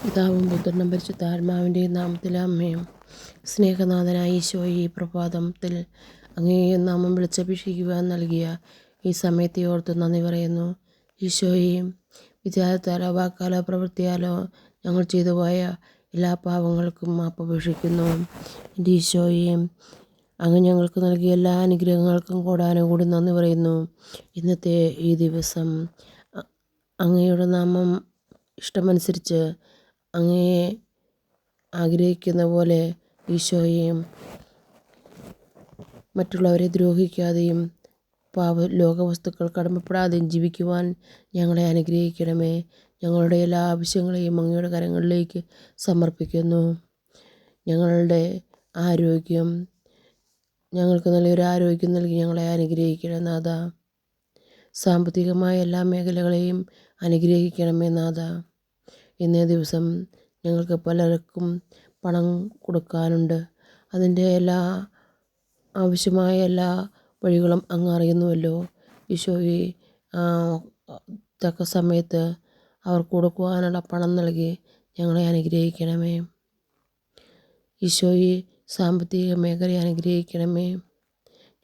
പിതാവും പുത്രനും പരിശുദ്ധാത്മാവിൻ്റെയും നാമത്തിൽ അമ്മയും. സ്നേഹനാഥനായ ഈശോയെ, ഈ പ്രഭാതത്തിൽ അങ്ങേ നാമം വിളിച്ചപേക്ഷിക്കുവാൻ നൽകിയ ഈ സമയത്തെ ഓർത്ത് നന്ദി പറയുന്നു. ഈശോയെയും വിചാരത്താലോ വാക്കാലോ പ്രവൃത്തിയാലോ ഞങ്ങൾ ചെയ്തു പോയ എല്ലാ പാവങ്ങൾക്കും മാപ്പപേക്ഷിക്കുന്നു. എൻ്റെ ഈശോയെയും അങ്ങ് ഞങ്ങൾക്ക് നൽകിയ എല്ലാ അനുഗ്രഹങ്ങൾക്കും കൂടാനുകൂടി നന്ദി പറയുന്നു. ഇന്നത്തെ ഈ ദിവസം അങ്ങയുടെ നാമം ഇഷ്ടമനുസരിച്ച് അങ്ങയെ ആഗ്രഹിക്കുന്ന പോലെ ഈശോയെയും മറ്റുള്ളവരെ ദ്രോഹിക്കാതെയും ലോകവസ്തുക്കൾ കടമപ്പെടാതെയും ജീവിക്കുവാൻ ഞങ്ങളെ അനുഗ്രഹിക്കണമേ. ഞങ്ങളുടെ എല്ലാ ആവശ്യങ്ങളെയും അങ്ങയുടെ കരങ്ങളിലേക്ക് സമർപ്പിക്കുന്നു. ഞങ്ങളുടെ ആരോഗ്യം, ഞങ്ങൾക്ക് നല്ലൊരു ആരോഗ്യം നൽകി ഞങ്ങളെ അനുഗ്രഹിക്കണം നാഥ. സാമ്പത്തികമായ എല്ലാ മേഖലകളെയും അനുഗ്രഹിക്കണമേ നാഥ. ഇന്നേ ദിവസം ഞങ്ങൾക്ക് പലർക്കും പണം കൊടുക്കാനുണ്ട്. അതിൻ്റെ ആവശ്യമായ എല്ലാ വഴികളും അങ്ങ് അറിയുന്നുവല്ലോ. ഈശോയെ, തക്ക സമയത്ത് അവർക്ക് കൊടുക്കുവാനുള്ള പണം നൽകി ഞങ്ങളെ അനുഗ്രഹിക്കണമേ. ഈശോയെ, സാമ്പത്തിക മേഖലയെ അനുഗ്രഹിക്കണമേ.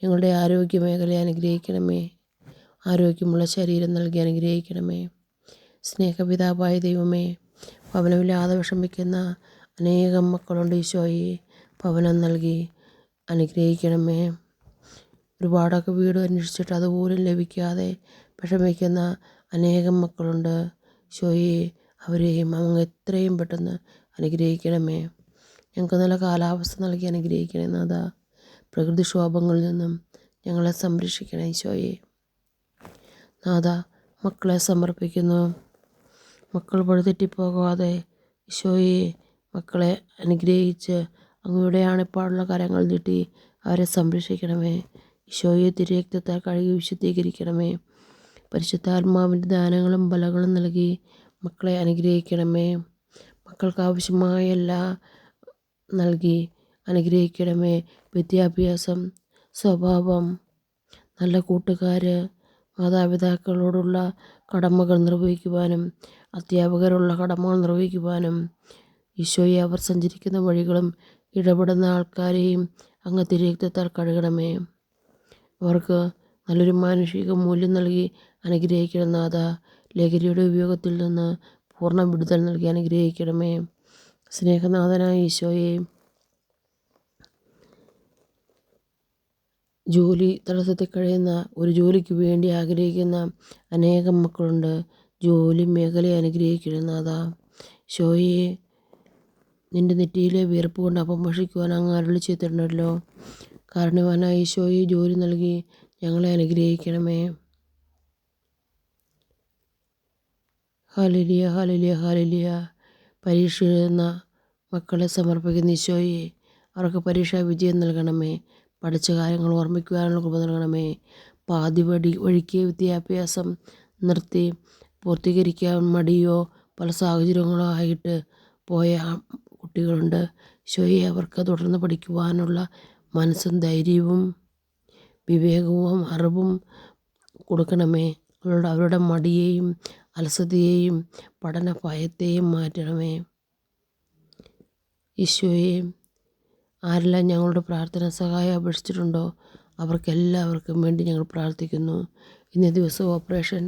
ഞങ്ങളുടെ ആരോഗ്യ മേഖലയെ അനുഗ്രഹിക്കണമേ. ആരോഗ്യമുള്ള ശരീരം നൽകി അനുഗ്രഹിക്കണമേ. സ്നേഹപിതാവായ ദൈവമേ, ഭവനമില്ലാതെ വിഷമിക്കുന്ന അനേകം മക്കളുണ്ട്. ഈശോയെ, ഭവനം നൽകി അനുഗ്രഹിക്കണമേ. ഒരുപാടൊക്കെ വീട് അന്വേഷിച്ചിട്ട് അതുപോലും ലഭിക്കാതെ വിഷമിക്കുന്ന അനേകം മക്കളുണ്ട്. ഈശോയെ, അവരെയും അങ്ങ് എത്രയും പെട്ടെന്ന് അനുഗ്രഹിക്കണമേ. ഞങ്ങൾക്ക് നല്ല കാലാവസ്ഥ നൽകി അനുഗ്രഹിക്കണേ നാഥ. പ്രകൃതിക്ഷോഭങ്ങളിൽ നിന്നും ഞങ്ങളെ സംരക്ഷിക്കണേ ഈശോയെ. നാഥ, മക്കളെ സമർപ്പിക്കുന്നു. മക്കൾ വഴിതെറ്റിപ്പോകാതെ ഈശോയെ, മക്കളെ അനുഗ്രഹിച്ച് അങ്ങയുടെ ആണിപ്പാടുള്ള കരങ്ങൾ നീട്ടി അവരെ സംരക്ഷിക്കണമേ. ഈശോയെ, തിരുരക്തത്താൽ കഴുകി വിശുദ്ധീകരിക്കണമേ. പരിശുദ്ധാത്മാവിൻ്റെ ദാനങ്ങളും ബലങ്ങളും നൽകി മക്കളെ അനുഗ്രഹിക്കണമേ. മക്കൾക്ക് ആവശ്യമായ എല്ലാം നൽകി അനുഗ്രഹിക്കണമേ. വിദ്യാഭ്യാസം, സ്വഭാവം, നല്ല കൂട്ടുകാർ, മാതാപിതാക്കളോടുള്ള കടമകൾ നിർവഹിക്കുവാനും അധ്യാപകരുള്ള കടമകൾ നിർവഹിക്കുവാനും ഈശോയെ, അവർ സഞ്ചരിക്കുന്ന വഴികളും ഇടപെടുന്ന ആൾക്കാരെയും അങ്ങ് തിരുരക്തത്താൽ കഴുകണമേ. അവർക്ക് നല്ലൊരു മാനുഷിക മൂല്യം നൽകി അനുഗ്രഹിക്കണം നാഥ. ലഹരിയുടെ ഉപയോഗത്തിൽ നിന്ന് പൂർണ്ണ വിടുതൽ നൽകി അനുഗ്രഹിക്കണമേ. സ്നേഹനാഥനായ ഈശോയെ, ജോലി തടസ്സത്തിൽ കഴിയുന്ന, ഒരു ജോലിക്ക് വേണ്ടി ആഗ്രഹിക്കുന്ന അനേകം മക്കളുണ്ട്. ജോലി മേഖലയെ അനുഗ്രഹിക്കണം നാഥ. ഈശോയെ, നിൻ്റെ നെറ്റിയിലെ വിയർപ്പ് കൊണ്ട് അപ്പം ഭക്ഷിക്കുവാൻ അങ്ങ് അരുളി ചെയ്തിട്ടുണ്ടല്ലോ. കാരണവാനായ ഈശോയെ, ജോലി നൽകി ഞങ്ങളെ അനുഗ്രഹിക്കണമേ. Hallelujah, hallelujah, hallelujah. പരീക്ഷ എഴുതുന്ന മക്കളെ സമർപ്പിക്കുന്ന ഈശോയെ, അവർക്ക് പരീക്ഷാ വിജയം നൽകണമേ. പഠിച്ച കാര്യങ്ങൾ ഓർമ്മിക്കുവാനുള്ള കൃപ നൽകണമേ. പാതി വഴിക്ക് വിദ്യാഭ്യാസം നിർത്തി പൂർത്തീകരിക്കാൻ മടിയോ പല സാഹചര്യങ്ങളോ ആയിട്ട് പോയ കുട്ടികളുണ്ട്. ഈശോയെ, അവർക്ക് തുടർന്ന് പഠിക്കുവാനുള്ള മനസ്സും ധൈര്യവും വിവേകവും അറിവും കൊടുക്കണമേ. അവരുടെ മടിയെയും അലസതയെയും പഠന ഭയത്തെയും മാറ്റണമേ. ഈശോയെ, ആരെല്ലാം ഞങ്ങളുടെ പ്രാർത്ഥന സഹായം അപേക്ഷിച്ചിട്ടുണ്ടോ അവർക്കെല്ലാവർക്കും വേണ്ടി ഞങ്ങൾ പ്രാർത്ഥിക്കുന്നു. ഇന്നേ ദിവസം ഓപ്പറേഷൻ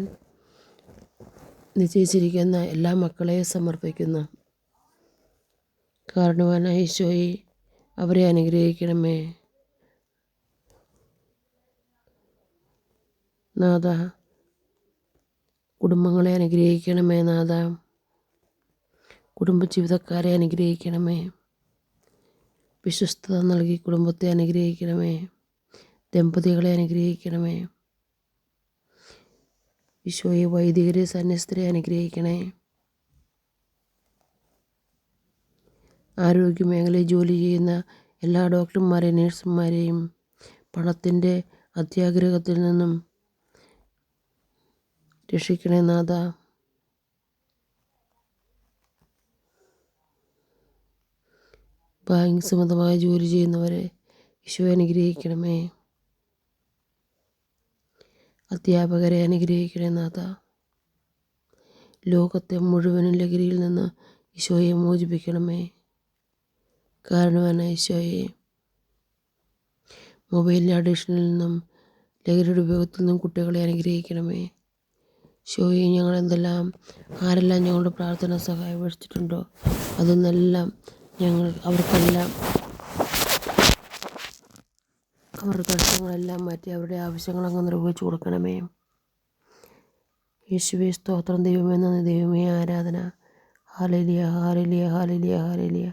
നിശ്ചയിച്ചിരിക്കുന്ന എല്ലാ മക്കളെയും സമർപ്പിക്കുന്നു. കാരണവാനായ ഈശോയെ, അവരെ അനുഗ്രഹിക്കണമേ നാഥ. കുടുംബങ്ങളെ അനുഗ്രഹിക്കണമേ നാഥ. കുടുംബജീവിതക്കാരെ അനുഗ്രഹിക്കണമേ. വിശ്വസ്തത നൽകി കുടുംബത്തെ അനുഗ്രഹിക്കണമേ. ദമ്പതികളെ അനുഗ്രഹിക്കണമേ. ഈശോയെ, വൈദികരെ സന്യസ്തരെ അനുഗ്രഹിക്കണേ. ആരോഗ്യമേഖലയിൽ ജോലി ചെയ്യുന്ന എല്ലാ ഡോക്ടർമാരെയും നഴ്സുമാരെയും പണത്തിൻ്റെ അത്യാഗ്രഹത്തിൽ നിന്നും രക്ഷിക്കണേ നാഥ. ബാങ്ക് സംബന്ധമായ ജോലി ചെയ്യുന്നവരെ ഈശോയെ അനുഗ്രഹിക്കണമേ. അധ്യാപകരെ അനുഗ്രഹിക്കണേ നാഥ. ലോകത്തെ മുഴുവനും ലഹരിയിൽ നിന്ന് ഈശോയെ മോചിപ്പിക്കണമേ. കാരണവാനായ ഈശോയെ, മൊബൈലിൻ്റെ അഡിക്ഷനിൽ നിന്നും ലഹരിയുടെ ഉപയോഗത്തിൽ നിന്നും കുട്ടികളെ അനുഗ്രഹിക്കണമേ. ഈശോയെ, ആരെല്ലാം ഞങ്ങളുടെ പ്രാർത്ഥന സഹായം അപേക്ഷിച്ചിട്ടുണ്ടോ അതൊന്നെല്ലാം അവർക്കെല്ലാം അവരുടെ തടസ്സങ്ങളെല്ലാം മാറ്റി അവരുടെ ആവശ്യങ്ങളങ്ങ് നിർവഹിച്ചു കൊടുക്കണമേ. യേശുവേ സ്തോത്രം. ദൈവമേ നന്ദി. ദൈവമേ ആരാധന. Hallelujah hallelujah hallelujah hallelujah.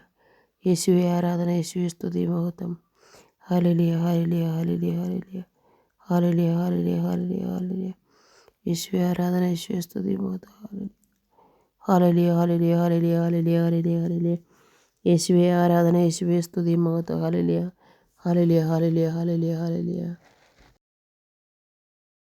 യേശുവേ ആരാധന. യേശുവേ സ്തുതി മഹത്വം. Hallelujah hallelujah hallelujah hallelujah hallelujah hallelujah hallelujah hallelujah. യേശുവേ ആരാധന. യേശുവേ സ്തുതി മഹത്വം. Hallelujah hallelujah hallelujah hallelujah hallelujah hallelujah. യേശുവേ ആരാധന. യേശുവേ സ്തുതി മഹത്വം. Hallelujah hallelujah hallelujah hallelujah hallelujah.